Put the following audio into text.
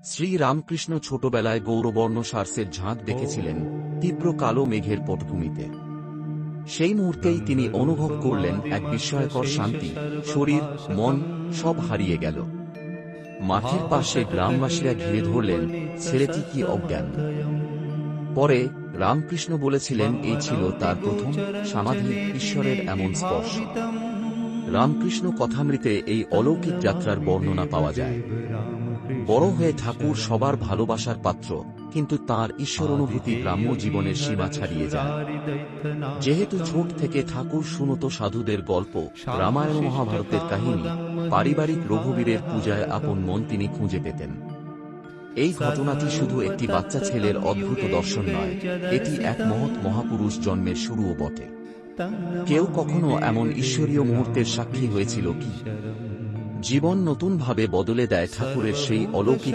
শ্রী রামকৃষ্ণ ছোটবেলায় গৌরবর্ণ সারসের ঝাঁক দেখেছিলেন তীব্র কালো মেঘের পটভূমিতে। সেই মুহূর্তেই তিনি অনুভব করলেন এক বিস্ময়কর শান্তি, শরীর মন সব হারিয়ে গেল। মাঠের পাশে গ্রামবাসীরা ঘিরে ধরলেন, ছেলেটি কি অজ্ঞান। পরে রামকৃষ্ণ বলেছিলেন এই ছিল তার প্রথম সমাধি, ঈশ্বরের এমন স্পর্শ। রামকৃষ্ণ কথামৃতে এই অলৌকিক যাত্রার বর্ণনা পাওয়া যায়। বড় হয়ে ঠাকুর সবার ভালোবাসার পাত্র, কিন্তু তাঁর ঈশ্বর অনুভূতি গ্রাম্য জীবনের সীমা ছাড়িয়ে যায়। যেহেতু ছোট থেকে ঠাকুর শুনত সাধুদের গল্প, রামায়ণ মহাভারতের কাহিনী, পারিবারিক রঘুবীরের পূজায় আপন মন তিনি খুঁজে পেতেন। এই ঘটনাটি শুধু একটি বাচ্চা ছেলের অদ্ভুত দর্শন নয়, এটি এক মহৎ মহাপুরুষ জন্মের শুরুও বটে। কেউ কখনো এমন ঈশ্বরীয় মুহূর্তের সাক্ষী হয়েছিল কি? জীবন নতুনভাবে বদলে দেয় ঠাকুরের সেই অলৌকিক